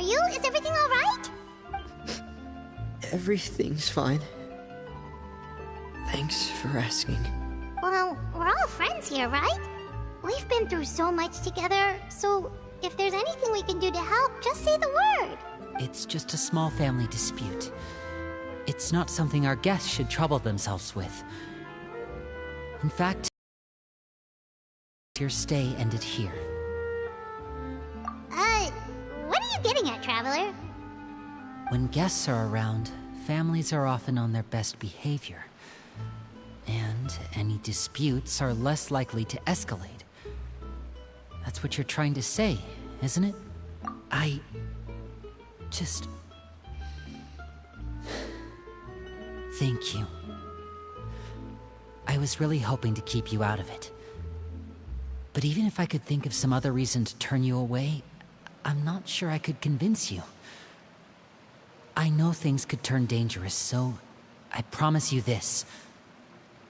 you? Is everything alright? Everything's fine. Thanks for asking. Well, we're all friends here, right? We've been through so much together, so if there's anything we can do to help, just say the word. It's just a small family dispute. It's not something our guests should trouble themselves with. In fact, your stay ended here. What are you getting at, Traveler? When guests are around, families are often on their best behavior. And any disputes are less likely to escalate. That's what you're trying to say, isn't it? I just... Thank you. I was really hoping to keep you out of it. But even if I could think of some other reason to turn you away, I'm not sure I could convince you. I know things could turn dangerous, so I promise you this.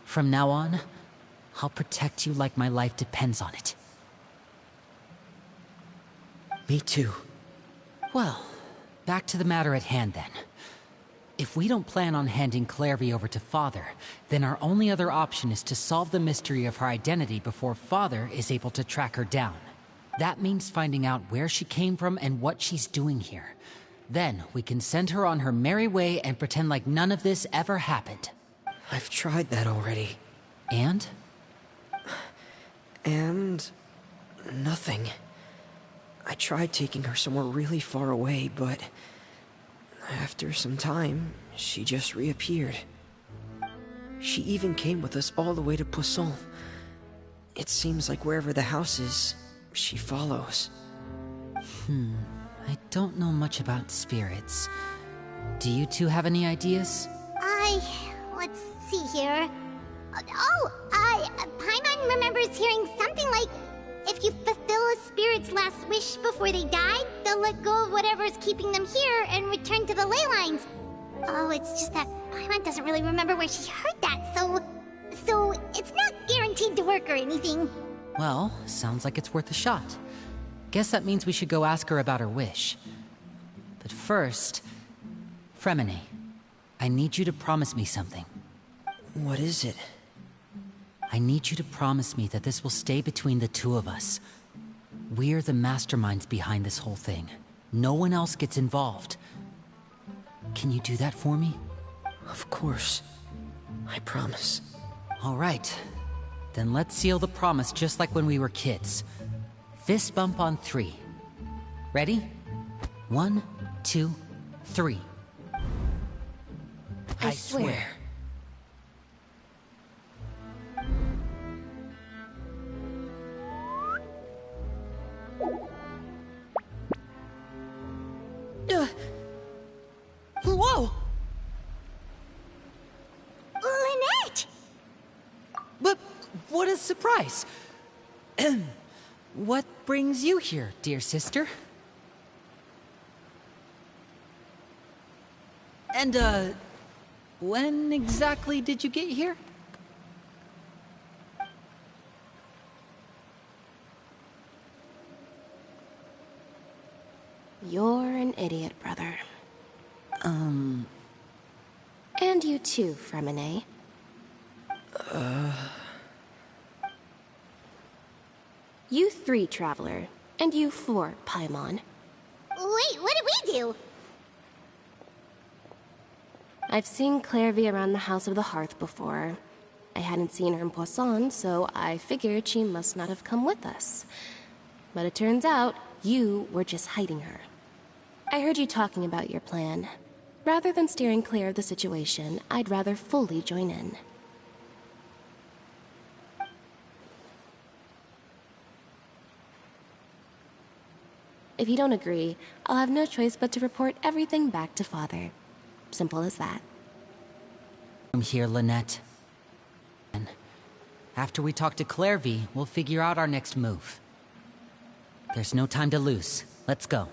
From now on, I'll protect you like my life depends on it. Me too. Well, back to the matter at hand then. If we don't plan on handing Clarevy over to Father, then our only other option is to solve the mystery of her identity before Father is able to track her down. That means finding out where she came from and what she's doing here. Then we can send her on her merry way and pretend like none of this ever happened. I've tried that already. And? And... nothing. I tried taking her somewhere really far away, but... after some time, she just reappeared. She even came with us all the way to Poisson. It seems like wherever the house is, she follows. I don't know much about spirits. Do you two have any ideas? Let's see here. Paimon remembers hearing something like, if you fulfill a spirit's last wish before they died, they'll let go of whatever's keeping them here and return to the ley lines. Oh, it's just that Paimon doesn't really remember where she heard that, so it's not guaranteed to work or anything. Well, sounds like it's worth a shot. Guess that means we should go ask her about her wish. But first, Fremine, I need you to promise me something. What is it? I need you to promise me that this will stay between the two of us. We're the masterminds behind this whole thing. No one else gets involved. Can you do that for me? Of course. I promise. All right. Then let's seal the promise just like when we were kids. Fist bump on 3. Ready? 1, 2, 3. I swear. Whoa! Lynette! But what a surprise! What brings you here, dear sister? And, when exactly did you get here? You're an idiot, brother. And you too, Fremine. You 3, Traveler. And you 4, Paimon. Wait, what did we do? I've seen Clarevy around the House of the Hearth before. I hadn't seen her in Poisson, so I figured she must not have come with us. But it turns out, you were just hiding her. I heard you talking about your plan. Rather than steering clear of the situation, I'd rather fully join in. If you don't agree, I'll have no choice but to report everything back to Father. Simple as that. I'm here, Lynette. And after we talk to Clarevy, we'll figure out our next move. There's no time to lose. Let's go.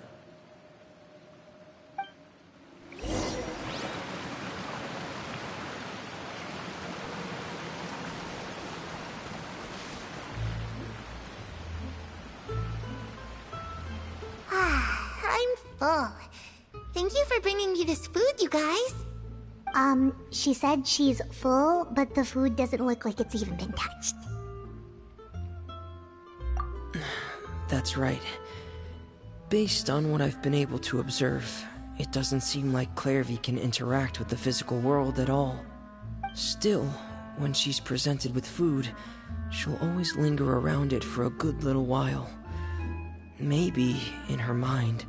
I'm full. Thank you for bringing me this food, you guys. She said she's full, but the food doesn't look like it's even been touched. That's right. Based on what I've been able to observe, it doesn't seem like Clairvy can interact with the physical world at all. Still, when she's presented with food, she'll always linger around it for a good little while. Maybe, in her mind,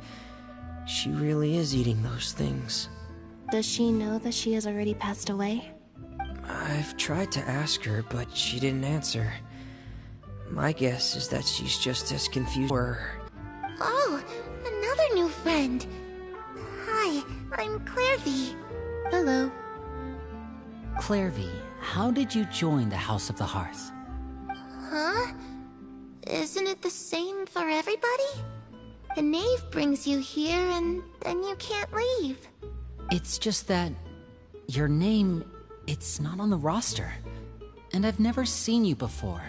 she really is eating those things. Does she know that she has already passed away? I've tried to ask her, but she didn't answer. My guess is that she's just as confused as her. Oh, another new friend. Hi, I'm Clairvy. Hello. Clairvy, how did you join the House of the Hearth? Huh? Isn't it the same for everybody? The Knave brings you here and then you can't leave. It's just that your name, it's not on the roster. And I've never seen you before.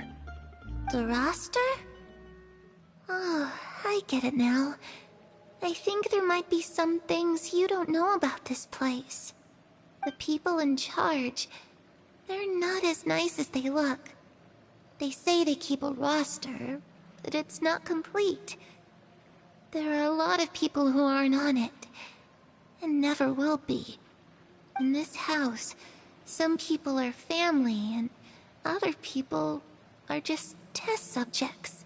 The roster? Oh, I get it now. I think there might be some things you don't know about this place. The people in charge, they're not as nice as they look. They say they keep a roster, but it's not complete. There are a lot of people who aren't on it, and never will be. In this house, some people are family, and other people are just test subjects.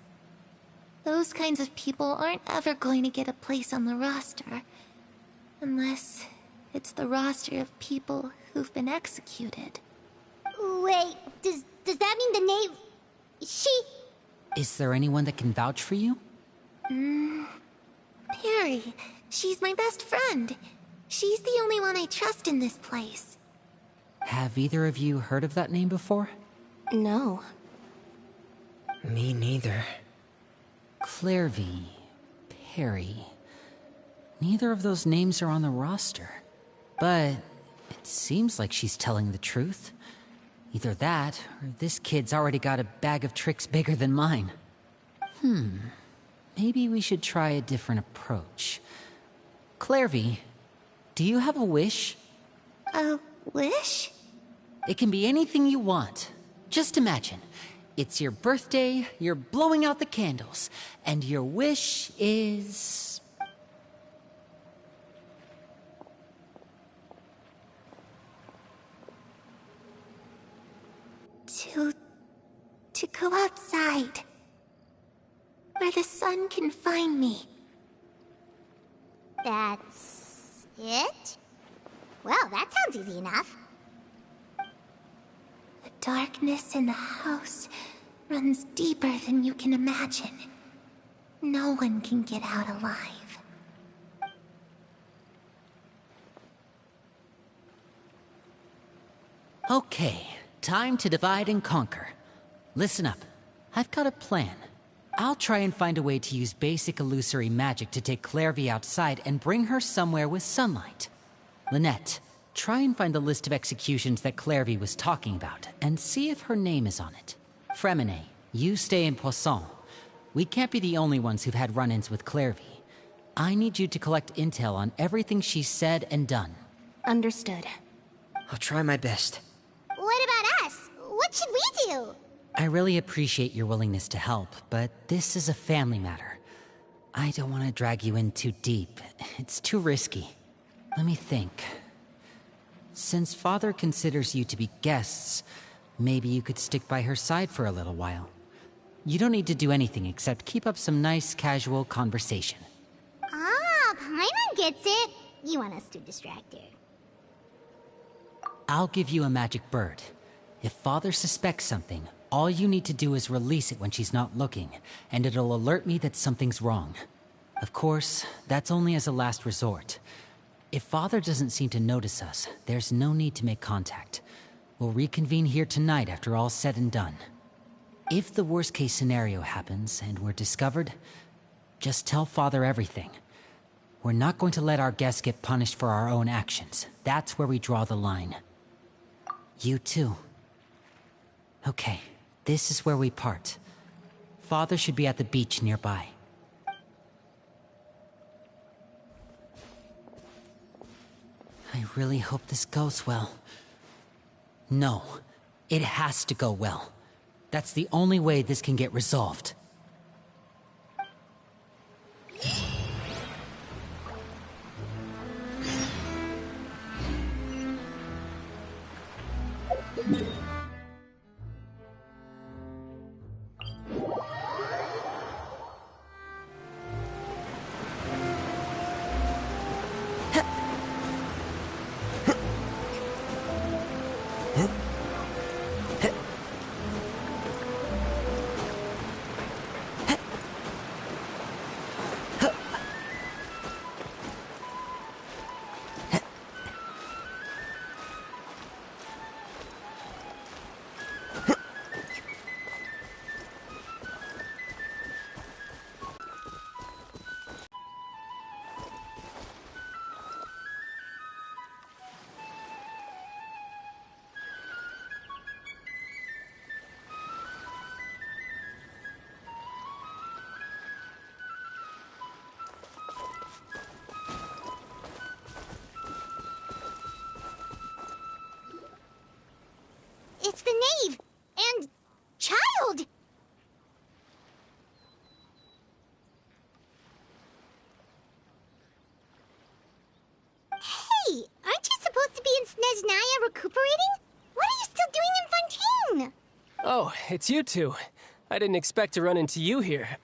Those kinds of people aren't ever going to get a place on the roster, unless it's the roster of people who've been executed. Wait, does that mean the Knave... Is there anyone that can vouch for you? Perry. She's my best friend. She's the only one I trust in this place. Have either of you heard of that name before? No. Me neither. Clairvy, Perry. Neither of those names are on the roster. But it seems like she's telling the truth. Either that, or this kid's already got a bag of tricks bigger than mine. Maybe we should try a different approach. Clairvy, do you have a wish? A wish? It can be anything you want. Just imagine. It's your birthday, you're blowing out the candles, and your wish is... To go outside. Where the sun can find me. That's... it? Well, that sounds easy enough. The darkness in the house runs deeper than you can imagine. No one can get out alive. Okay, time to divide and conquer. Listen up. I've got a plan. I'll try and find a way to use basic illusory magic to take Clairvy outside and bring her somewhere with sunlight. Lynette, try and find the list of executions that Clairvy was talking about, and see if her name is on it. Fremine, you stay in Poisson. We can't be the only ones who've had run-ins with Clairvy. I need you to collect intel on everything she's said and done. Understood. I'll try my best. What about us? What should we do? I really appreciate your willingness to help, but this is a family matter. I don't want to drag you in too deep. It's too risky. Let me think. Since Father considers you to be guests, maybe you could stick by her side for a little while. You don't need to do anything except keep up some nice, casual conversation. Ah, Paimon gets it. You want us to distract her. I'll give you a magic bird. If Father suspects something, all you need to do is release it when she's not looking, and it'll alert me that something's wrong. Of course, that's only as a last resort. If Father doesn't seem to notice us, there's no need to make contact. We'll reconvene here tonight after all's said and done. If the worst-case scenario happens and we're discovered, just tell Father everything. We're not going to let our guests get punished for our own actions. That's where we draw the line. You too. Okay, this is where we part. Father should be at the beach nearby. I really hope this goes well. No, it has to go well. That's the only way this can get resolved. It's the Knave! And... child! Hey, aren't you supposed to be in Snezhnaya recuperating? What are you still doing in Fontaine? Oh, it's you two. I didn't expect to run into you here.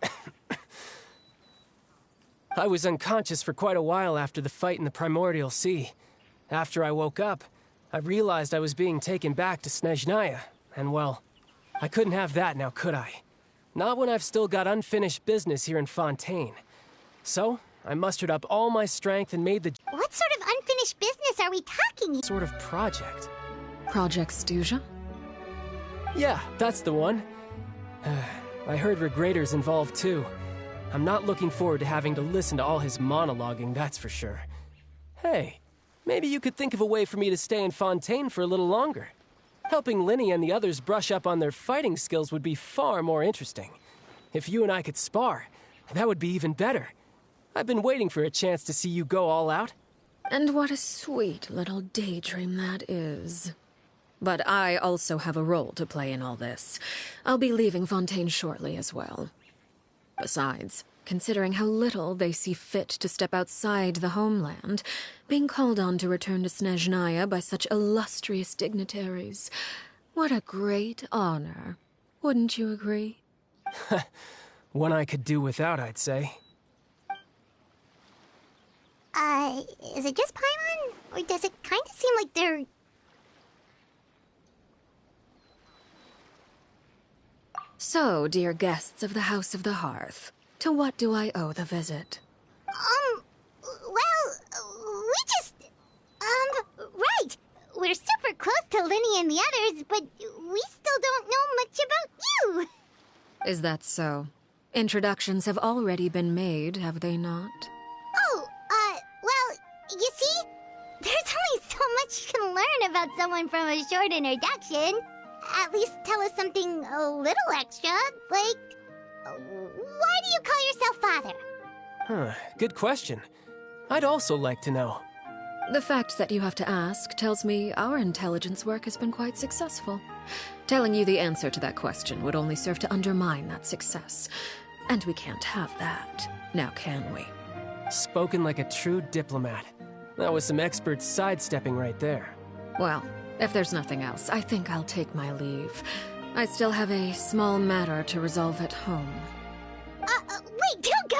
I was unconscious for quite a while after the fight in the Primordial Sea. After I woke up, I realized I was being taken back to Snezhnaya, and well, I couldn't have that now, could I? Not when I've still got unfinished business here in Fontaine. So, I mustered up all my strength and made the What sort of unfinished business are we talking? sort of project. Project Stuja? Yeah, that's the one. I heard Regrader's involved too. I'm not looking forward to having to listen to all his monologuing, that's for sure. Hey, maybe you could think of a way for me to stay in Fontaine for a little longer. Helping Linny and the others brush up on their fighting skills would be far more interesting. If you and I could spar, that would be even better. I've been waiting for a chance to see you go all out. And what a sweet little daydream that is. But I also have a role to play in all this. I'll be leaving Fontaine shortly as well. Besides, considering how little they see fit to step outside the homeland, being called on to return to Snezhnaya by such illustrious dignitaries, what a great honor. Wouldn't you agree? One I could do without, I'd say. Is it just Paimon? Or does it kind of seem like they're... So, dear guests of the House of the Hearth, to what do I owe the visit? Well, we just... right. We're super close to Linny and the others, but we still don't know much about you. Is that so? Introductions have already been made, have they not? Oh, well, you see? There's only so much you can learn about someone from a short introduction. At least tell us something a little extra, like... why do you call yourself father? Huh, good question. I'd also like to know. The fact that you have to ask tells me our intelligence work has been quite successful. Telling you the answer to that question would only serve to undermine that success. And we can't have that, now can we? Spoken like a true diplomat. That was some expert sidestepping right there. Well, if there's nothing else, I think I'll take my leave. I still have a small matter to resolve at home. Wait, don't go!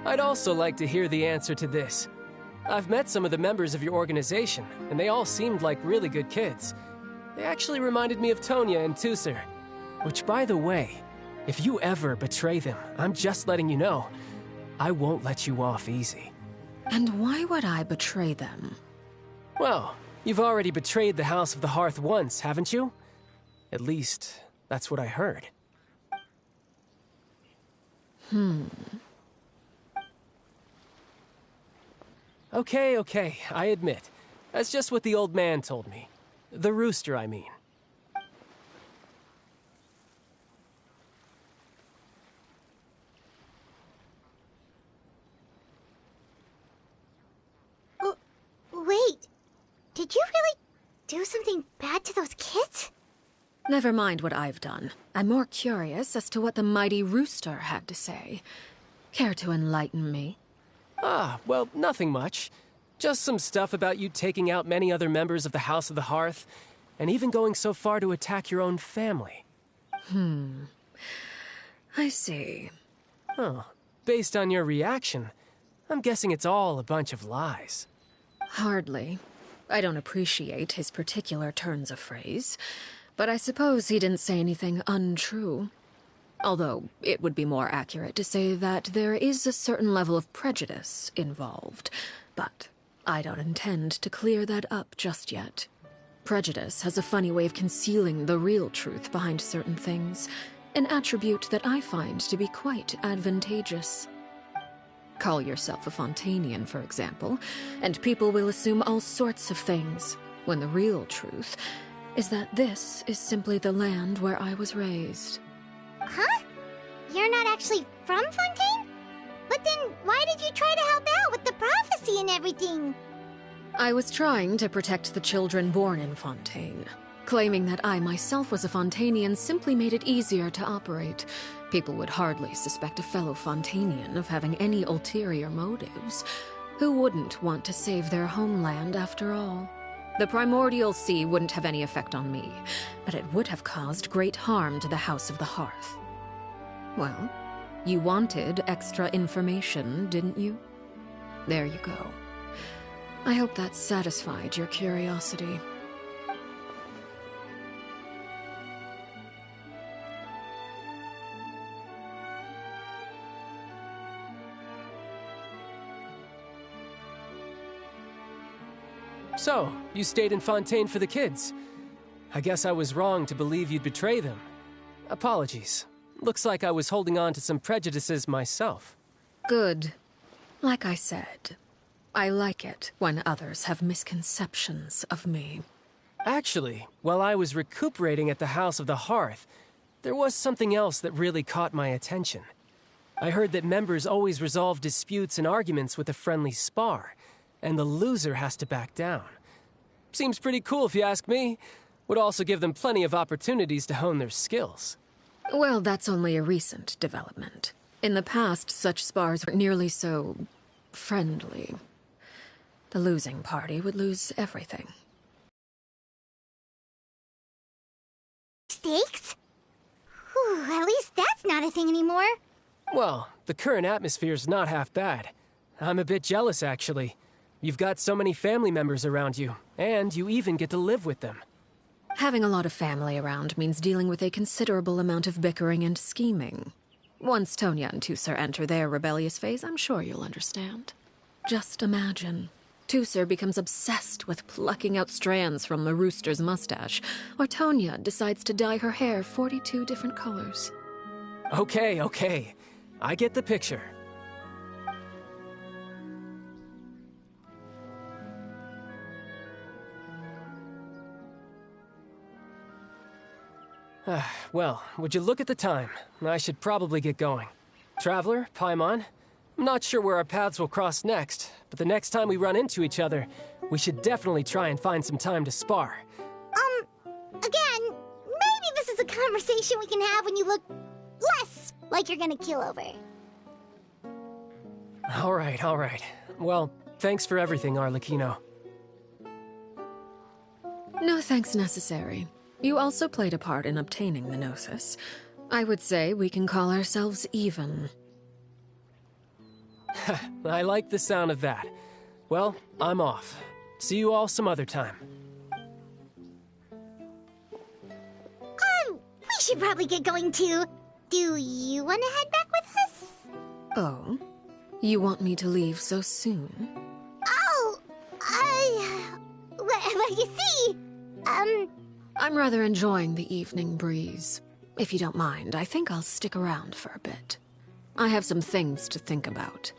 I'd also like to hear the answer to this. I've met some of the members of your organization, and they all seemed like really good kids. They actually reminded me of Tonya and Tusser. Which, by the way, if you ever betray them, I'm just letting you know, I won't let you off easy. And why would I betray them? Well, you've already betrayed the House of the Hearth once, haven't you? At least, that's what I heard. Okay, I admit. That's just what the old man told me. The rooster, I mean. Wait, did you really do something bad to those kids? Never mind what I've done. I'm more curious as to what the mighty rooster had to say. Care to enlighten me? Well, nothing much. Just some stuff about you taking out many other members of the House of the Hearth, and even going so far to attack your own family. I see. Oh, based on your reaction, I'm guessing it's all a bunch of lies. Hardly. I don't appreciate his particular turns of phrase, but I suppose he didn't say anything untrue. Although, it would be more accurate to say that there is a certain level of prejudice involved, but I don't intend to clear that up just yet. Prejudice has a funny way of concealing the real truth behind certain things, an attribute that I find to be quite advantageous. Call yourself a Fontanian, for example, and people will assume all sorts of things, when the real truth is that this is simply the land where I was raised. Huh? You're not actually from Fontaine? But then why did you try to help out with the prophecy and everything? I was trying to protect the children born in Fontaine. Claiming that I myself was a Fontanian simply made it easier to operate. People would hardly suspect a fellow Fontanian of having any ulterior motives. Who wouldn't want to save their homeland after all? The primordial sea wouldn't have any effect on me, but it would have caused great harm to the House of the Hearth. Well, you wanted extra information, didn't you? There you go. I hope that satisfied your curiosity. So, you stayed in Fontaine for the kids. I guess I was wrong to believe you'd betray them. Apologies. Looks like I was holding on to some prejudices myself. Good. Like I said, I like it when others have misconceptions of me. Actually, while I was recuperating at the House of the Hearth, there was something else that really caught my attention. I heard that members always resolve disputes and arguments with a friendly spar, and the loser has to back down. Seems pretty cool if you ask me. Would also give them plenty of opportunities to hone their skills. Well, that's only a recent development. In the past, such spars were nearly so friendly. The losing party would lose everything. Stakes? Whew, at least that's not a thing anymore. Well, the current atmosphere's not half bad. I'm a bit jealous, actually. You've got so many family members around you, and you even get to live with them. Having a lot of family around means dealing with a considerable amount of bickering and scheming. Once Tonya and Tusser enter their rebellious phase, I'm sure you'll understand. Just imagine. Tusser becomes obsessed with plucking out strands from the rooster's mustache, or Tonya decides to dye her hair 42 different colors. Okay. I get the picture. Well, would you look at the time? I should probably get going. Traveler, Paimon, I'm not sure where our paths will cross next, but the next time we run into each other, we should definitely try and find some time to spar. Again, maybe this is a conversation we can have when you look less like you're gonna keel over. All right. Well, thanks for everything, Arlecchino. No thanks necessary. You also played a part in obtaining the Gnosis. I would say we can call ourselves even. I like the sound of that. Well, I'm off. See you all some other time. We should probably get going too. Do you want to head back with us? Oh? You want me to leave so soon? Oh, well, you see, I'm rather enjoying the evening breeze. If you don't mind, I think I'll stick around for a bit. I have some things to think about.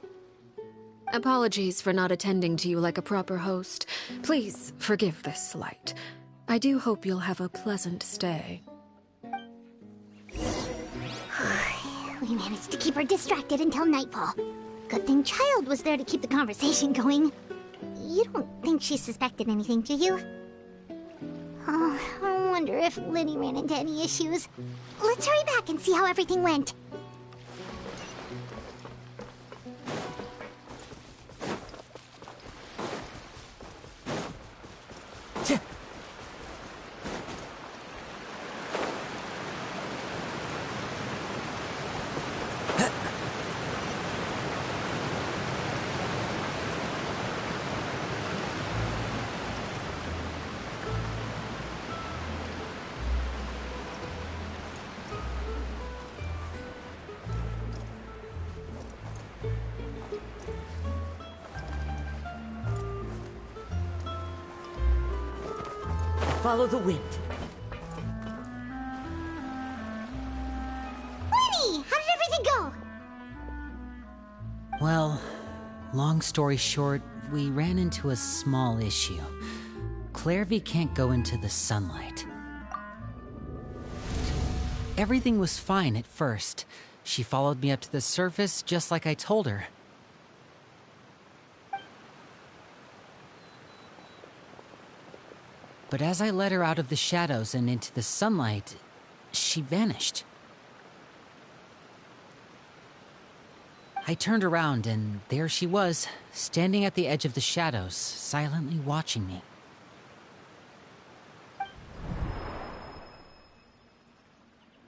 Apologies for not attending to you like a proper host. Please forgive this slight. I do hope you'll have a pleasant stay. We managed to keep her distracted until nightfall. Good thing Child was there to keep the conversation going. You don't think she suspected anything, do you? Oh, I wonder if Liddy ran into any issues. Let's hurry back and see how everything went. Follow the wind. Lenny, how did everything go? Well, long story short, we ran into a small issue. Clairvy can't go into the sunlight. Everything was fine at first. She followed me up to the surface just like I told her. But as I led her out of the shadows and into the sunlight, she vanished. I turned around and there she was, standing at the edge of the shadows, silently watching me.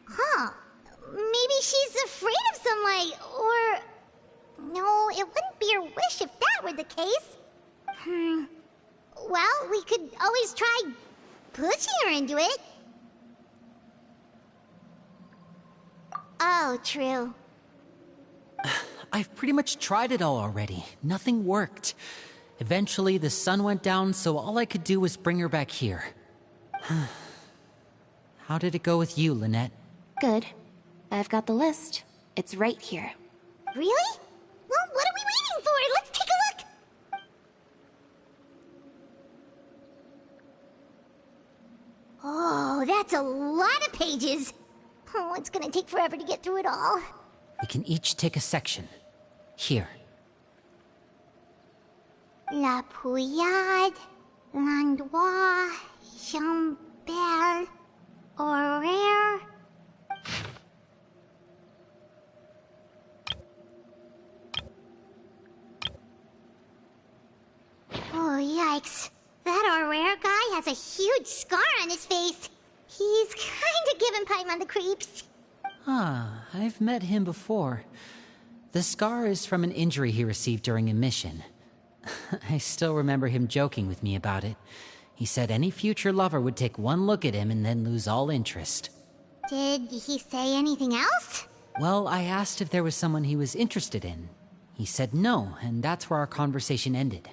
Huh. Maybe she's afraid of sunlight, or... No, it wouldn't be her wish if that were the case. Well, we could always try pushing her into it. Oh, true. I've pretty much tried it all already. Nothing worked. Eventually, the sun went down, so all I could do was bring her back here. How did it go with you, Lynette? Good. I've got the list. It's right here. Really? Well, what are we waiting for? Let's take a look! Oh, that's a lot of pages. Oh, it's gonna take forever to get through it all. We can each take a section. Here. La Pouillade, L'Endroit, Chambel, Horaire. Oh, yikes. That Horaire guy has a huge scar on his face. He's kinda giving Paimon the creeps. Ah, I've met him before. The scar is from an injury he received during a mission. I still remember him joking with me about it. He said any future lover would take one look at him and then lose all interest. Did he say anything else? Well, I asked if there was someone he was interested in. He said no, and that's where our conversation ended.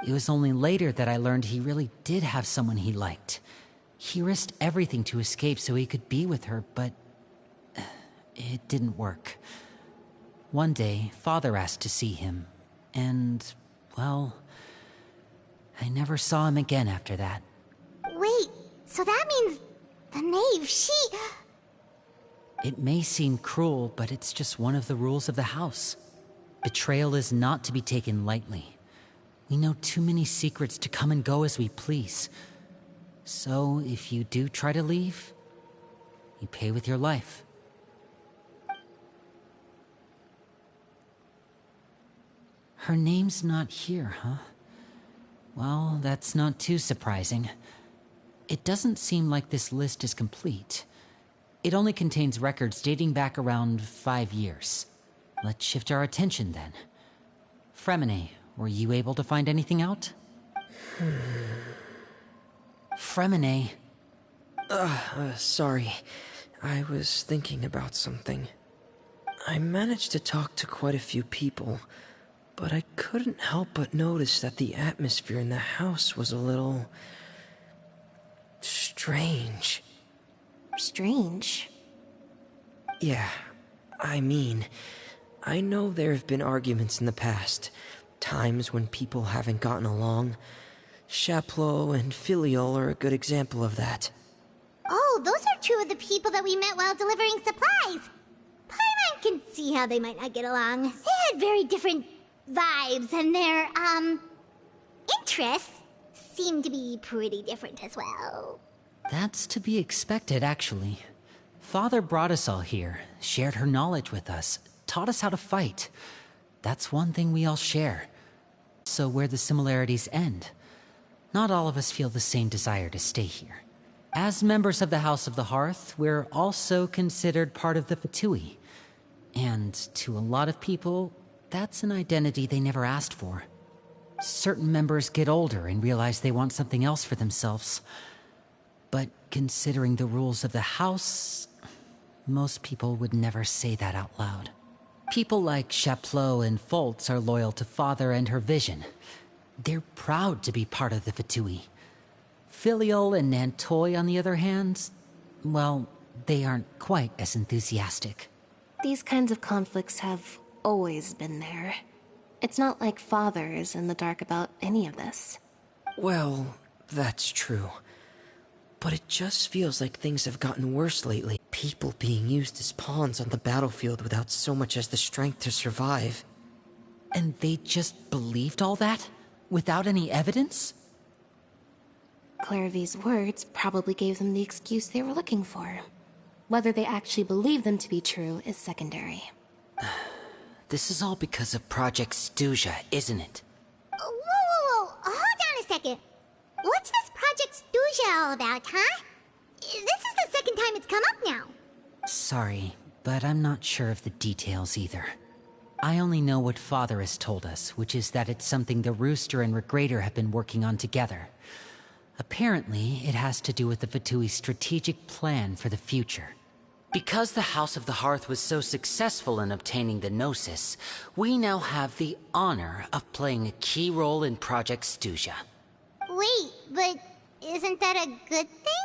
It was only later that I learned he really did have someone he liked. He risked everything to escape so he could be with her, but it didn't work. One day, Father asked to see him, and, well, I never saw him again after that. Wait, so that means the Knave, she... It may seem cruel, but it's just one of the rules of the house. Betrayal is not to be taken lightly. We know too many secrets to come and go as we please. So, if you do try to leave, you pay with your life. Her name's not here, huh? Well, that's not too surprising. It doesn't seem like this list is complete. It only contains records dating back around 5 years. Let's shift our attention then. Fremine, were you able to find anything out? Fremine. Sorry. I was thinking about something. I managed to talk to quite a few people, but I couldn't help but notice that the atmosphere in the house was a little... strange. Strange. Yeah, I mean, I know there have been arguments in the past, times when people haven't gotten along. Chaplot and Filiol are a good example of that. Oh, those are two of the people that we met while delivering supplies. Paimon can see how they might not get along. They had very different vibes, and their, interests seem to be pretty different as well. That's to be expected, actually. Father brought us all here, shared her knowledge with us, taught us how to fight. That's one thing we all share. So where the similarities end, not all of us feel the same desire to stay here. As members of the House of the Hearth, we're also considered part of the Fatui. And to a lot of people, that's an identity they never asked for. Certain members get older and realize they want something else for themselves. But considering the rules of the House, most people would never say that out loud. People like Chaplot and Foltz are loyal to Father and her vision. They're proud to be part of the Fatui. Filiol and Nantoy, on the other hand, well, they aren't quite as enthusiastic. These kinds of conflicts have always been there. It's not like Father is in the dark about any of this. Well, that's true. But it just feels like things have gotten worse lately. People being used as pawns on the battlefield without so much as the strength to survive. And they just believed all that? Without any evidence? Clairvy's words probably gave them the excuse they were looking for. Whether they actually believe them to be true is secondary. This is all because of Project Stuja, isn't it? Whoa. Hold on a second. What's this Project Stuja all about, huh? This is the second time it's come up now. Sorry, but I'm not sure of the details either. I only know what Father has told us, which is that it's something the Rooster and Regrader have been working on together. Apparently, it has to do with the Fatui's strategic plan for the future. Because the House of the Hearth was so successful in obtaining the Gnosis, we now have the honor of playing a key role in Project Stuja. Wait, but isn't that a good thing?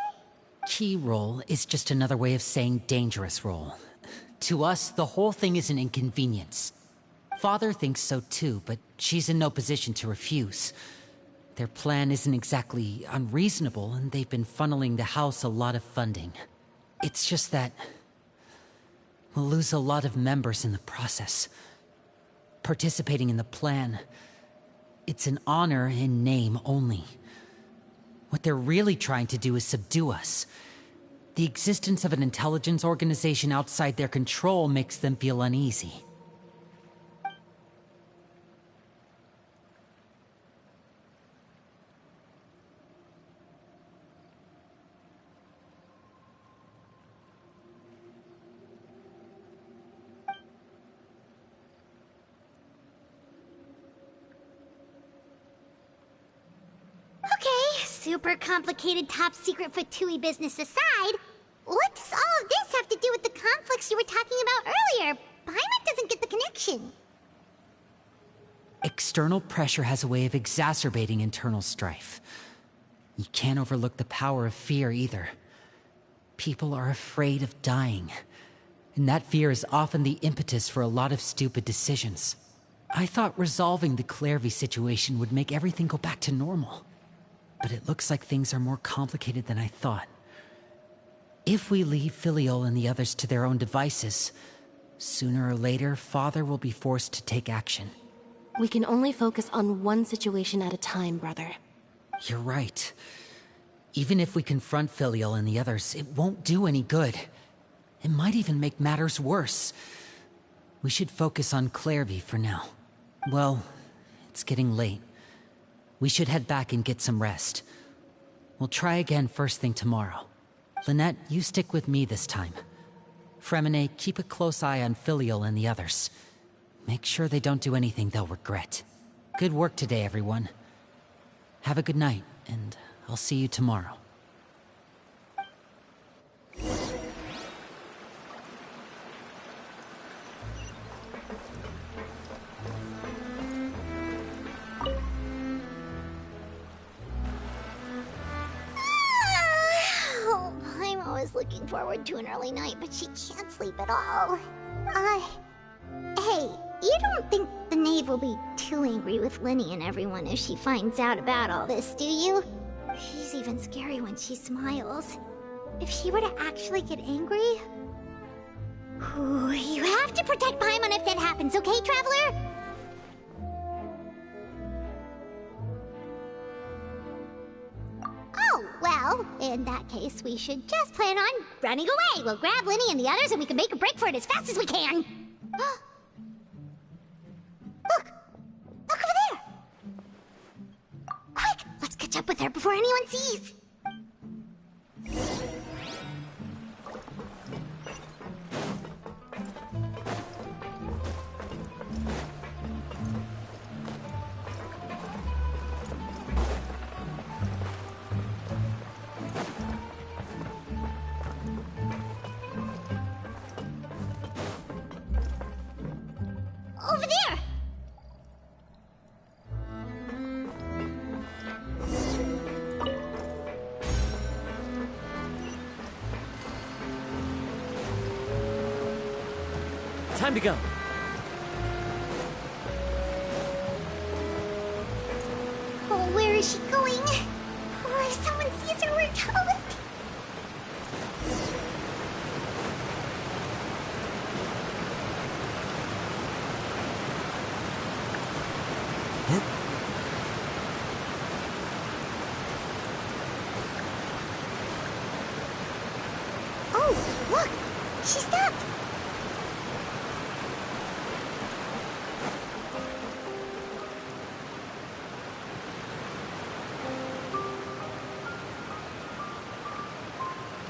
Key role is just another way of saying dangerous role. To us, the whole thing is an inconvenience. Father thinks so too, but she's in no position to refuse. Their plan isn't exactly unreasonable, and they've been funneling the house a lot of funding. It's just that we'll lose a lot of members in the process. Participating in the plan, it's an honor in name only. What they're really trying to do is subdue us. The existence of an intelligence organization outside their control makes them feel uneasy. Super complicated top secret Fatui business aside, what does all of this have to do with the conflicts you were talking about earlier? Paimon doesn't get the connection. External pressure has a way of exacerbating internal strife. You can't overlook the power of fear either. People are afraid of dying, and that fear is often the impetus for a lot of stupid decisions. I thought resolving the Clairvy situation would make everything go back to normal. But it looks like things are more complicated than I thought. If we leave Filiol and the others to their own devices, sooner or later, Father will be forced to take action. We can only focus on one situation at a time, brother. You're right. Even if we confront Filiol and the others, it won't do any good. It might even make matters worse. We should focus on Clairvy for now. Well, it's getting late. We should head back and get some rest. We'll try again first thing tomorrow. Lynette, you stick with me this time. Fremine, keep a close eye on Filiol and the others. Make sure they don't do anything they'll regret. Good work today, everyone. Have a good night, and I'll see you tomorrow. Looking forward to an early night, but she can't sleep at all. Hey, you don't think the Knave will be too angry with Linny and everyone if she finds out about all this, do you? She's even scary when she smiles. If she were to actually get angry... Ooh, you have to protect Paimon if that happens, okay, Traveler? Oh, well, in that case, we should just plan on running away. We'll grab Linny and the others and we can make a break for it as fast as we can. Look! Look over there! Quick! Let's catch up with her before anyone sees! Over there! Time to go. Oh, where is she going? Oh, if someone sees her, we're toast! Oh, look! She stopped!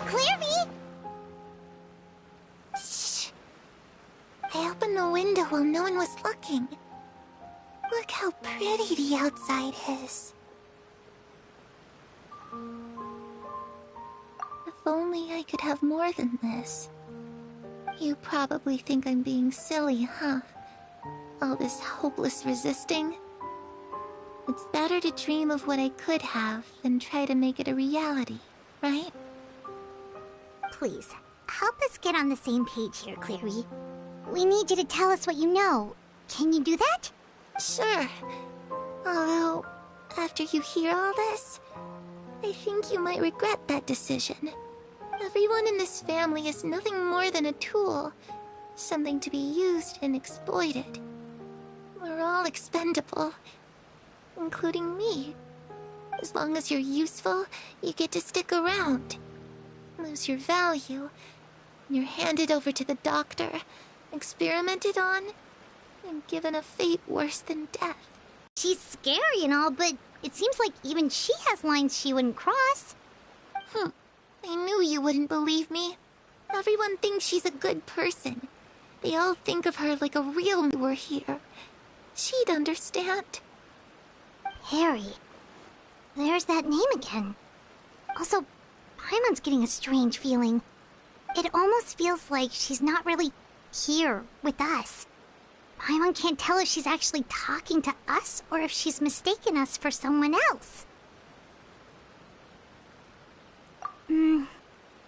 Clairvy! Shh! I opened the window while no one was looking. Look how pretty the outside is. If only I could have more than this. You probably think I'm being silly, huh? All this hopeless resisting. It's better to dream of what I could have than try to make it a reality, right? Please, help us get on the same page here, Clary. We need you to tell us what you know. Can you do that? Sure. Although, after you hear all this, I think you might regret that decision. Everyone in this family is nothing more than a tool. Something to be used and exploited. We're all expendable. Including me. As long as you're useful, you get to stick around. Lose your value, and you're handed over to the doctor, experimented on, and given a fate worse than death. She's scary and all, but it seems like even she has lines she wouldn't cross. I knew you wouldn't believe me. Everyone thinks she's a good person. They all think of her like a real were here. She'd understand. Harry. There's that name again. Also, Paimon's getting a strange feeling. It almost feels like she's not really here with us. Paimon can't tell if she's actually talking to us or if she's mistaken us for someone else.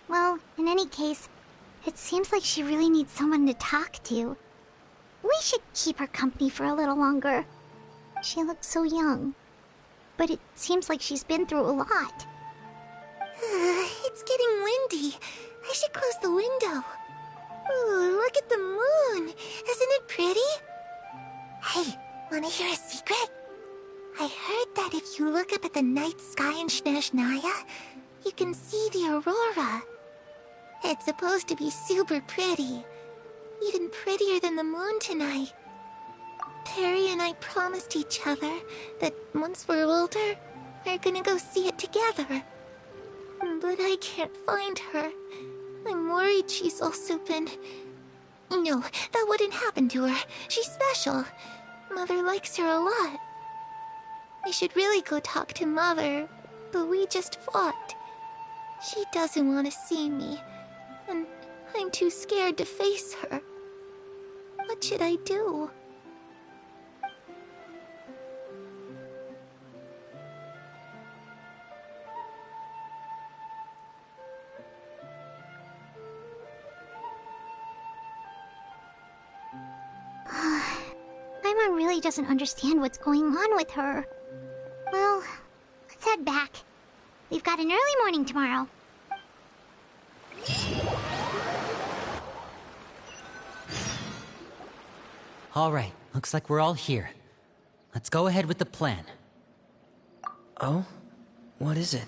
Well, in any case, it seems like she really needs someone to talk to. We should keep her company for a little longer. She looks so young. But it seems like she's been through a lot. It's getting windy. I should close the window. Ooh, look at the moon. Isn't it pretty? Hey, wanna hear a secret? I heard that if you look up at the night sky in Snezhnaya, you can see the aurora. It's supposed to be super pretty. Even prettier than the moon tonight. Perry and I promised each other that once we're older, we're gonna go see it together. But I can't find her. I'm worried she's also been... No, that wouldn't happen to her. She's special. Mother likes her a lot. I should really go talk to Mother, but we just fought. She doesn't want to see me, and I'm too scared to face her. What should I do? I'm Paimon really doesn't understand what's going on with her. Well, let's head back. We've got an early morning tomorrow. All right, looks like we're all here. Let's go ahead with the plan. Oh? What is it?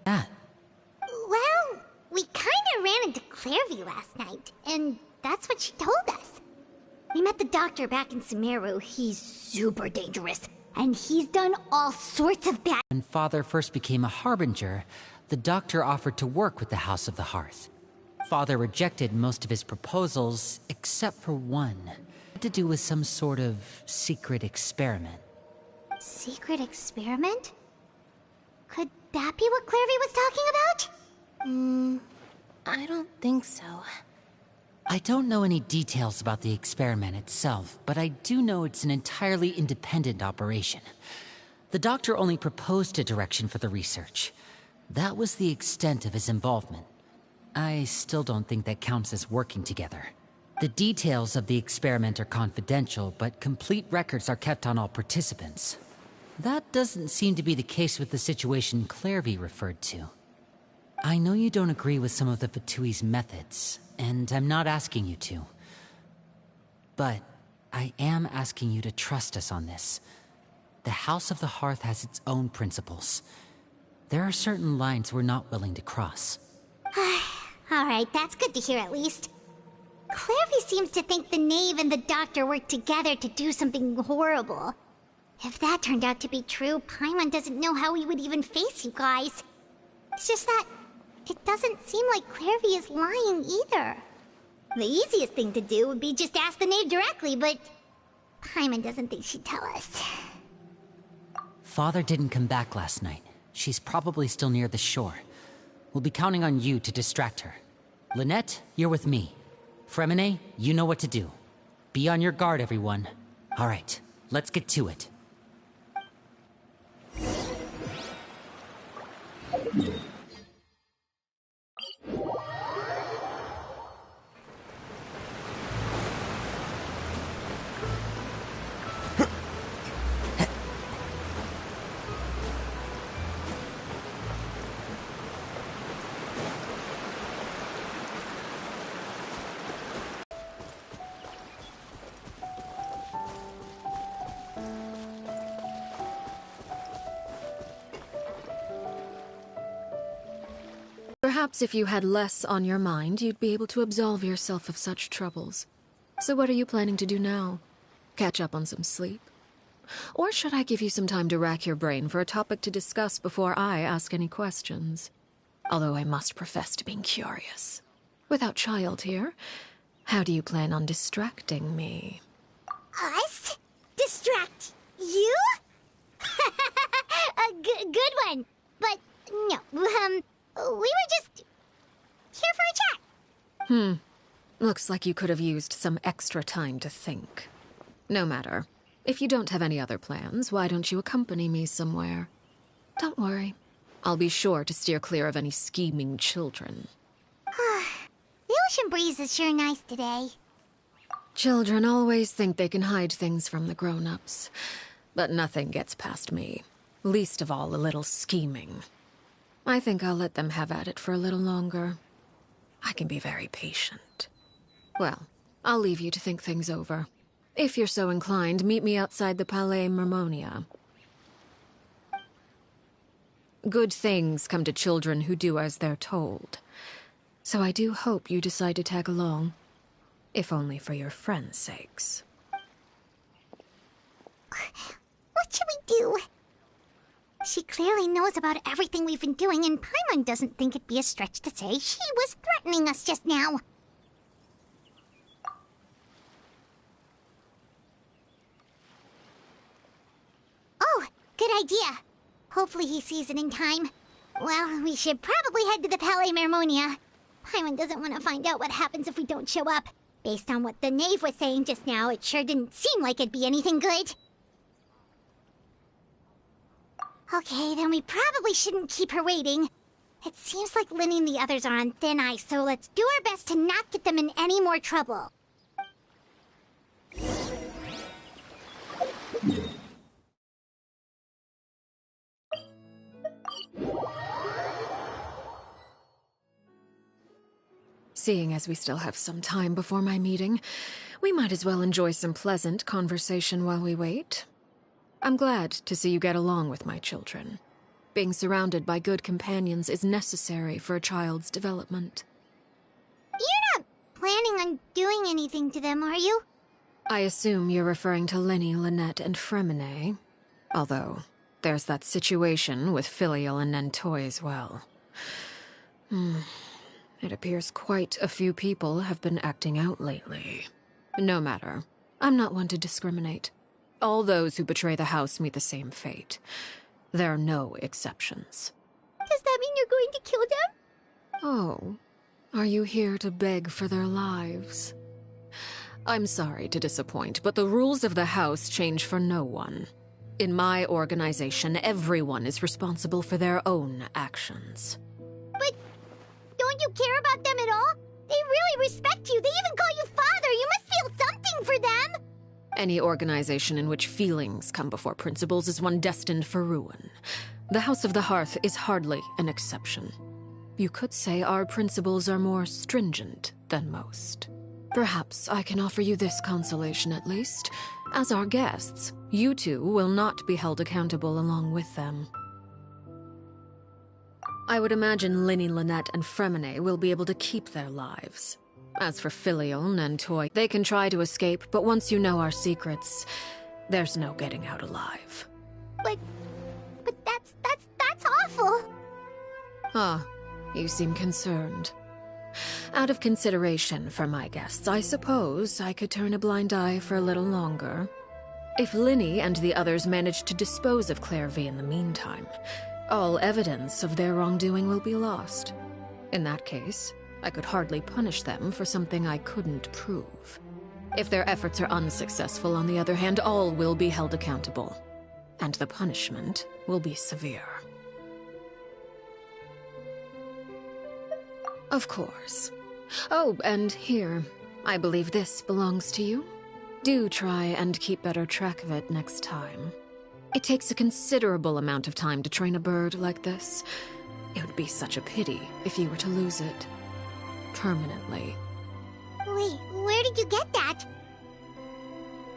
That. Well, we kinda ran into Clairvy last night, and that's what she told us. We met the doctor back in Sumeru. He's super dangerous, and he's done all sorts of bad— When Father first became a Harbinger, the doctor offered to work with the House of the Hearth. Father rejected most of his proposals, except for one. It had to do with some sort of secret experiment. Secret experiment? Could that be what Clairvy was talking about? I don't think so. I don't know any details about the experiment itself, but I do know it's an entirely independent operation. The doctor only proposed a direction for the research. That was the extent of his involvement. I still don't think that counts as working together. The details of the experiment are confidential, but complete records are kept on all participants. That doesn't seem to be the case with the situation Clairvy referred to. I know you don't agree with some of the Fatui's methods, and I'm not asking you to. But I am asking you to trust us on this. The House of the Hearth has its own principles. There are certain lines we're not willing to cross. Alright, that's good to hear at least. Clairvy seems to think the Knave and the Doctor worked together to do something horrible. If that turned out to be true, Paimon doesn't know how he would even face you guys. It's just that it doesn't seem like Clairvy is lying either. The easiest thing to do would be just ask the Knave directly, but Paimon doesn't think she'd tell us. Father didn't come back last night. She's probably still near the shore. We'll be counting on you to distract her. Lynette, you're with me. Fremine, you know what to do. Be on your guard, everyone. All right, let's get to it. Perhaps if you had less on your mind, you'd be able to absolve yourself of such troubles. So what are you planning to do now? Catch up on some sleep? Or should I give you some time to rack your brain for a topic to discuss before I ask any questions? Although I must profess to being curious. Without Child here, how do you plan on distracting me? Us? Distract you? A good one. But no, we were just here for a chat. Looks like you could have used some extra time to think. No matter. If you don't have any other plans, why don't you accompany me somewhere? Don't worry. I'll be sure to steer clear of any scheming children. The ocean breeze is sure nice today. Children always think they can hide things from the grown-ups. But nothing gets past me. Least of all a little scheming. I think I'll let them have at it for a little longer. I can be very patient. Well, I'll leave you to think things over. If you're so inclined, meet me outside the Palais Mermonia. Good things come to children who do as they're told. So I do hope you decide to tag along. If only for your friends' sakes. What should we do? She clearly knows about everything we've been doing, and Paimon doesn't think it'd be a stretch to say she was threatening us just now. Oh, good idea. Hopefully he sees it in time. Well, we should probably head to the Palais Mermonia. Paimon doesn't want to find out what happens if we don't show up. Based on what the Knave was saying just now, it sure didn't seem like it'd be anything good. Okay, then we probably shouldn't keep her waiting. It seems like Lynn and the others are on thin ice, so let's do our best to not get them in any more trouble. seeing as we still have some time before my meeting, we might as well enjoy some pleasant conversation while we wait. I'm glad to see you get along with my children. Being surrounded by good companions is necessary for a child's development. You're not planning on doing anything to them, are you? I assume you're referring to Lyney, Lynette, and Fremine. Although, there's that situation with Filial and Nentoy as well. It appears quite a few people have been acting out lately. No matter. I'm not one to discriminate. All those who betray the house meet the same fate. There are no exceptions. Does that mean you're going to kill them? Oh, are you here to beg for their lives? I'm sorry to disappoint, but the rules of the house change for no one. In my organization, everyone is responsible for their own actions. But don't you care about them at all? They really respect you. They even call you father. You must feel something for them. Any organization in which feelings come before principles is one destined for ruin. The House of the Hearth is hardly an exception. You could say our principles are more stringent than most. Perhaps I can offer you this consolation at least. As our guests, you two will not be held accountable along with them. I would imagine Lyney, Lynette, and Fremine will be able to keep their lives. As for Filial, Nentoy, they can try to escape, but once you know our secrets, there's no getting out alive. But that's awful. Ah, you seem concerned. Out of consideration for my guests, I suppose I could turn a blind eye for a little longer. If Lyney and the others manage to dispose of Clairvy in the meantime, all evidence of their wrongdoing will be lost. In that case, I could hardly punish them for something I couldn't prove. If their efforts are unsuccessful, on the other hand, all will be held accountable. And the punishment will be severe. Of course. Oh, and here, I believe this belongs to you. Do try and keep better track of it next time. It takes a considerable amount of time to train a bird like this. It would be such a pity if you were to lose it. Permanently. Wait, where did you get that?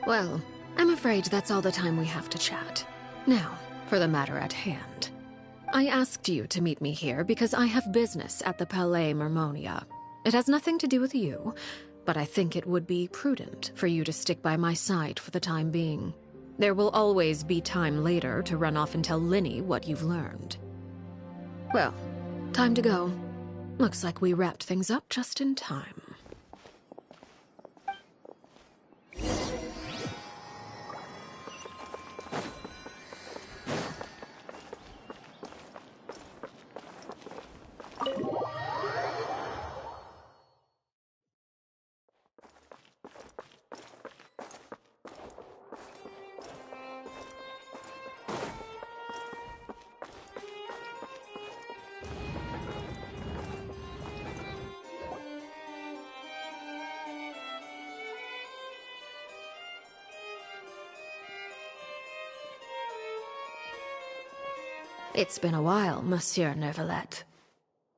Well, I'm afraid that's all the time we have to chat. Now, for the matter at hand. I asked you to meet me here because I have business at the Palais Mermonia. It has nothing to do with you, but I think it would be prudent for you to stick by my side for the time being. There will always be time later to run off and tell Lyney what you've learned. Well, time to go. Looks like we wrapped things up just in time. It's been a while, Monsieur Neuvillette.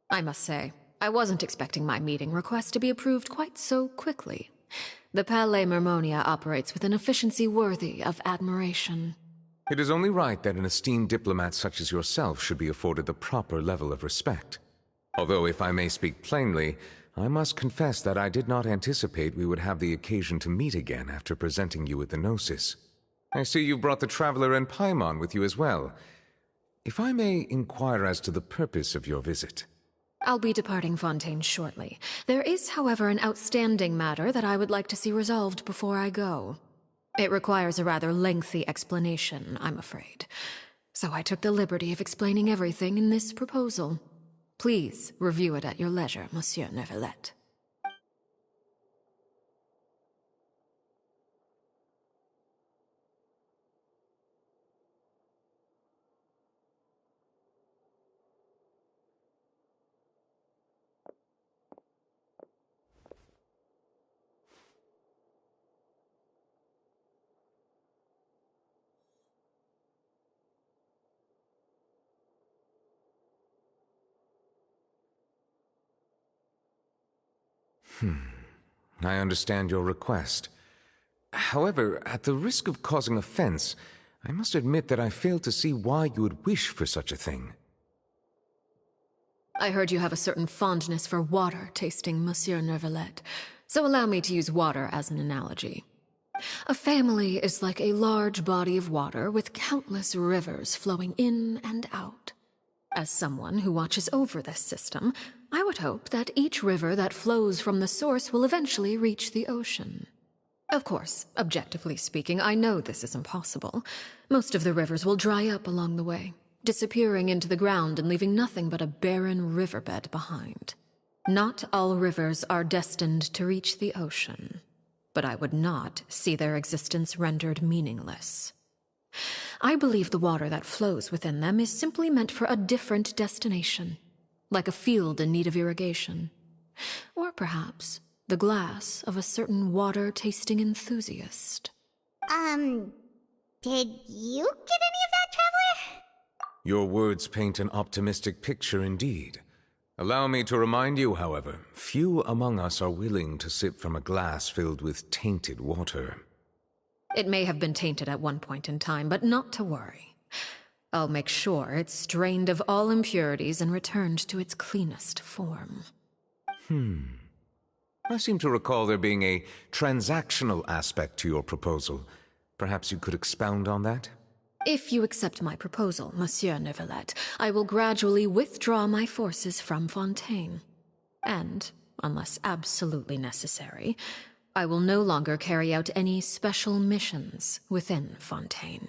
I must say, I wasn't expecting my meeting request to be approved quite so quickly. The Palais Mermonia operates with an efficiency worthy of admiration. It is only right that an esteemed diplomat such as yourself should be afforded the proper level of respect. Although, if I may speak plainly, I must confess that I did not anticipate we would have the occasion to meet again after presenting you with the Gnosis. I see you brought the Traveler and Paimon with you as well. If I may inquire as to the purpose of your visit. I'll be departing Fontaine shortly. There is, however, an outstanding matter that I would like to see resolved before I go. It requires a rather lengthy explanation, I'm afraid. So I took the liberty of explaining everything in this proposal. Please review it at your leisure, Monsieur Neuvillette. I understand your request. However, at the risk of causing offense, I must admit that I fail to see why you would wish for such a thing. I heard you have a certain fondness for water tasting, Monsieur Neuvillette, so allow me to use water as an analogy. A family is like a large body of water with countless rivers flowing in and out. As someone who watches over this system, I would hope that each river that flows from the source will eventually reach the ocean. Of course, objectively speaking, I know this is impossible. Most of the rivers will dry up along the way, disappearing into the ground and leaving nothing but a barren riverbed behind. Not all rivers are destined to reach the ocean, but I would not see their existence rendered meaningless. I believe the water that flows within them is simply meant for a different destination, like a field in need of irrigation. Or perhaps the glass of a certain water-tasting enthusiast. Did you get any of that, Traveler? Your words paint an optimistic picture indeed. Allow me to remind you, however, few among us are willing to sip from a glass filled with tainted water. It may have been tainted at one point in time, but not to worry. I'll make sure it's strained of all impurities and returned to its cleanest form. I seem to recall there being a transactional aspect to your proposal. Perhaps you could expound on that? If you accept my proposal, Monsieur Neuvillette, I will gradually withdraw my forces from Fontaine. And, unless absolutely necessary, I will no longer carry out any special missions within Fontaine.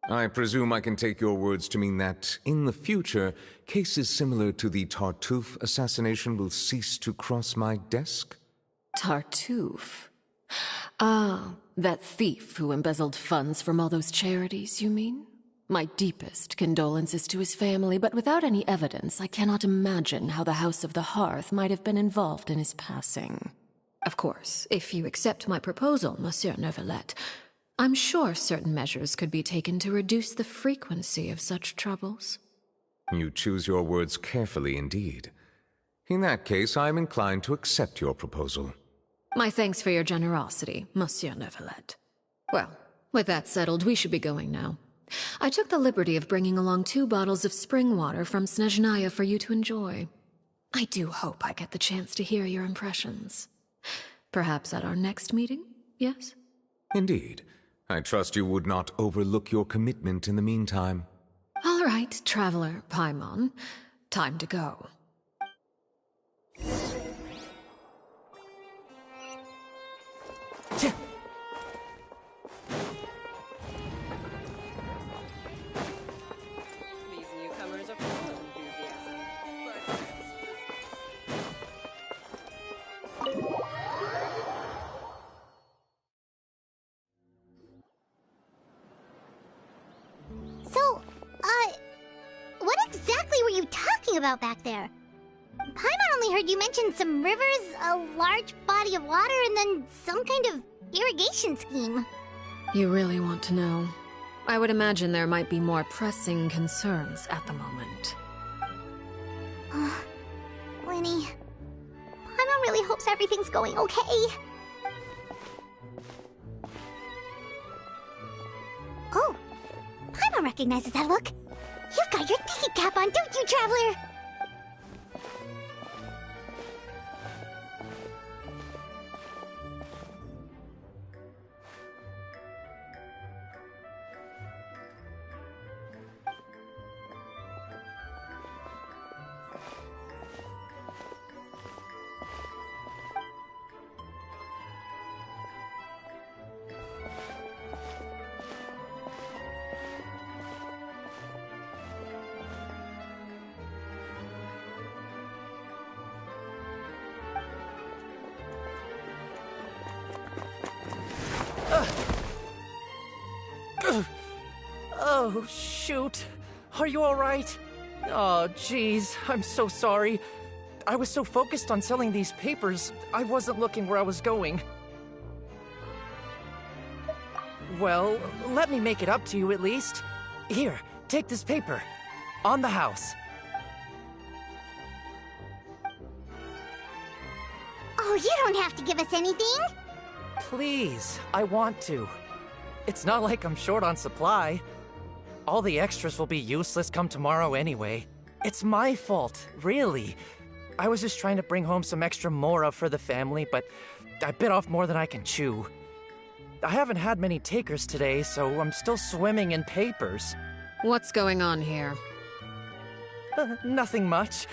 I presume I can take your words to mean that, in the future, cases similar to the Tartuffe assassination will cease to cross my desk? Tartuffe? Ah, that thief who embezzled funds from all those charities, you mean? My deepest condolences to his family, but without any evidence, I cannot imagine how the House of the Hearth might have been involved in his passing. Of course, if you accept my proposal, Monsieur Neuvillette, I'm sure certain measures could be taken to reduce the frequency of such troubles. You choose your words carefully indeed. In that case, I am inclined to accept your proposal. My thanks for your generosity, Monsieur Neuvillette. Well, with that settled, we should be going now. I took the liberty of bringing along 2 bottles of spring water from Snezhnaya for you to enjoy. I do hope I get the chance to hear your impressions. Perhaps at our next meeting, yes? Indeed. I trust you would not overlook your commitment in the meantime. All right, Traveler Paimon. Time to go. These newcomers are full of enthusiasm. So, what exactly were you talking about back there? Paimon only heard you mention some rivers, a large body of water, and then some kind of irrigation scheme. You really want to know? I would imagine there might be more pressing concerns at the moment. Winnie, Paimon really hopes everything's going okay. Oh, Paimon recognizes that look. You've got your tiki cap on, don't you, Traveler? Oh, shoot. Are you alright? Oh, jeez. I'm so sorry. I was so focused on selling these papers, I wasn't looking where I was going. Well, let me make it up to you at least. Here, take this paper. On the house. All Oh, you don't have to give us anything. Please, I want to. It's not like I'm short on supply. All the extras will be useless come tomorrow anyway. It's my fault, really. I was just trying to bring home some extra mora for the family, but I bit off more than I can chew. I haven't had many takers today, so I'm still swimming in papers. What's going on here? Nothing much.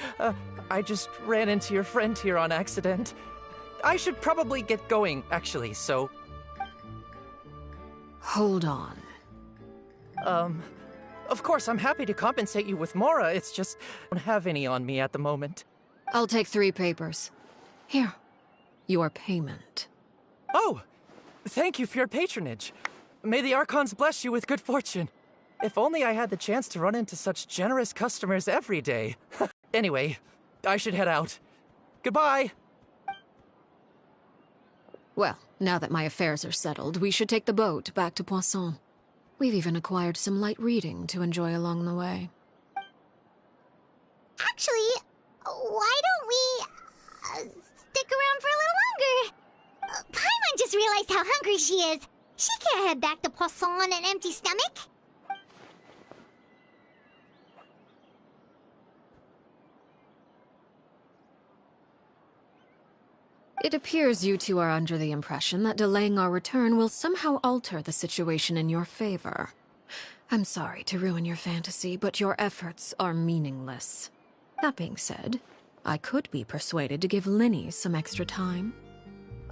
I just ran into your friend here on accident. I should probably get going, actually, so... Hold on. Of course, I'm happy to compensate you with mora, it's just I don't have any on me at the moment. I'll take 3 papers. Here. Your payment. Oh! Thank you for your patronage. May the Archons bless you with good fortune. If only I had the chance to run into such generous customers every day. Anyway, I should head out. Goodbye! Well, now that my affairs are settled, we should take the boat back to Poisson. We've even acquired some light reading to enjoy along the way. Actually, why don't we stick around for a little longer? Paimon just realized how hungry she is. She can't head back to Poisson on an empty stomach. It appears you two are under the impression that delaying our return will somehow alter the situation in your favor. I'm sorry to ruin your fantasy, but your efforts are meaningless. That being said, I could be persuaded to give Linny some extra time.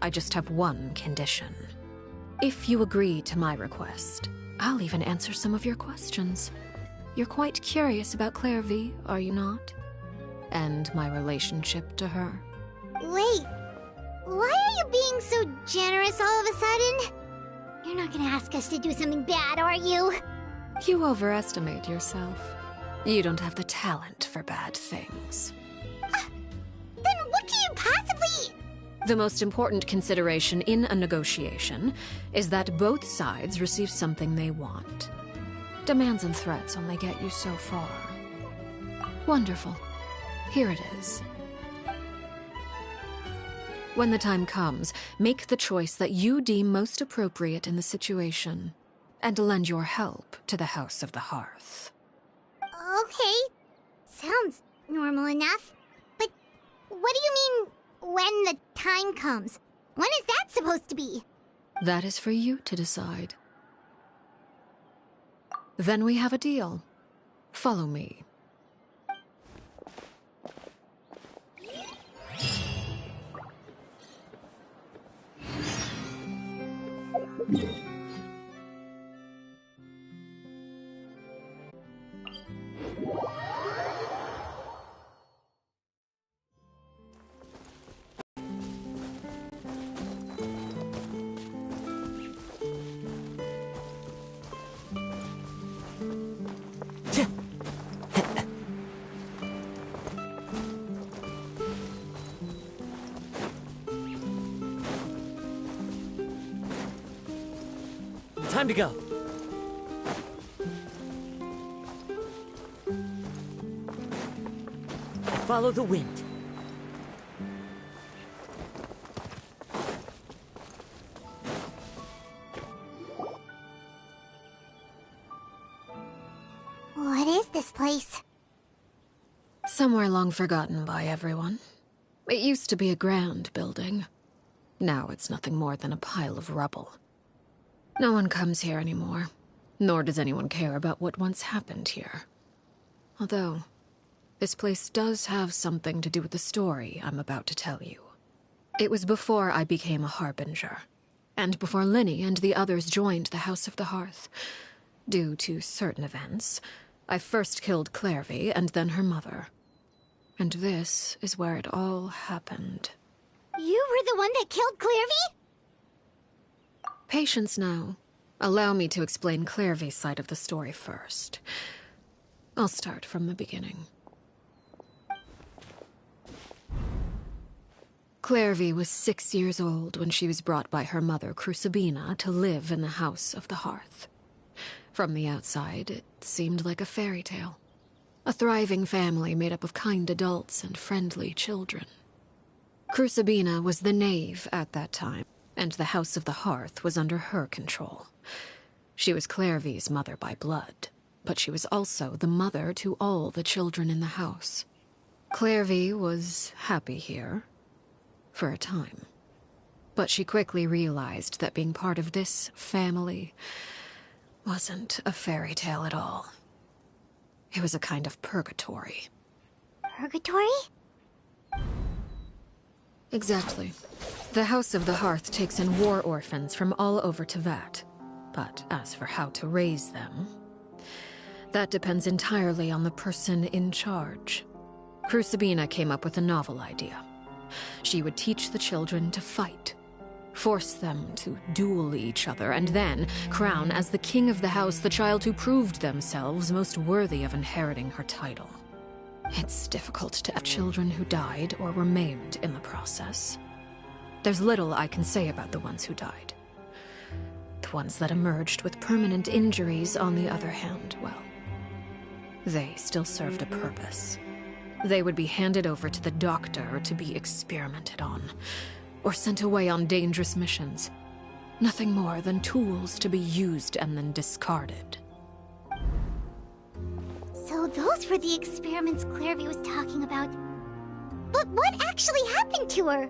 I just have one condition. If you agree to my request, I'll even answer some of your questions. You're quite curious about Clairvy, are you not? And my relationship to her. Wait, why are you being so generous all of a sudden? You're not gonna ask us to do something bad, are you? You overestimate yourself. You don't have the talent for bad things. Then what do you possibly... The most important consideration in a negotiation is that both sides receive something they want. Demands and threats only get you so far. Wonderful. Here it is. When the time comes, make the choice that you deem most appropriate in the situation, and lend your help to the House of the Hearth. Okay, sounds normal enough. But what do you mean, when the time comes? When is that supposed to be? That is for you to decide. Then we have a deal. Follow me. Time to go. Follow the wind. What is this place? Somewhere long forgotten by everyone. It used to be a grand building. Now it's nothing more than a pile of rubble. No one comes here anymore, nor does anyone care about what once happened here. Although, this place does have something to do with the story I'm about to tell you. It was before I became a Harbinger, and before Linny and the others joined the House of the Hearth. Due to certain events, I first killed Clairvy and then her mother. And this is where it all happened. You were the one that killed Clairvy? Patience now. Allow me to explain Clairvy's side of the story first. I'll start from the beginning. Clairvy was 6 years old when she was brought by her mother, Crucibina, to live in the House of the Hearth. From the outside, it seemed like a fairy tale. A thriving family made up of kind adults and friendly children. Crucibina was the Knave at that time, and the House of the Hearth was under her control. She was Clairvy's mother by blood, but she was also the mother to all the children in the house. Clairvy was happy here, for a time. But she quickly realized that being part of this family wasn't a fairy tale at all. It was a kind of purgatory. Purgatory? Exactly. The House of the Hearth takes in war orphans from all over Tevat. But as for how to raise them, that depends entirely on the person in charge. Crucibina came up with a novel idea. She would teach the children to fight, force them to duel each other, and then crown as the king of the house the child who proved themselves most worthy of inheriting her title. It's difficult to have children who died or were maimed in the process. There's little I can say about the ones who died. The ones that emerged with permanent injuries, on the other hand, well, they still served a purpose. They would be handed over to the doctor to be experimented on, or sent away on dangerous missions. Nothing more than tools to be used and then discarded. So those were the experiments Clairvy was talking about. But what actually happened to her?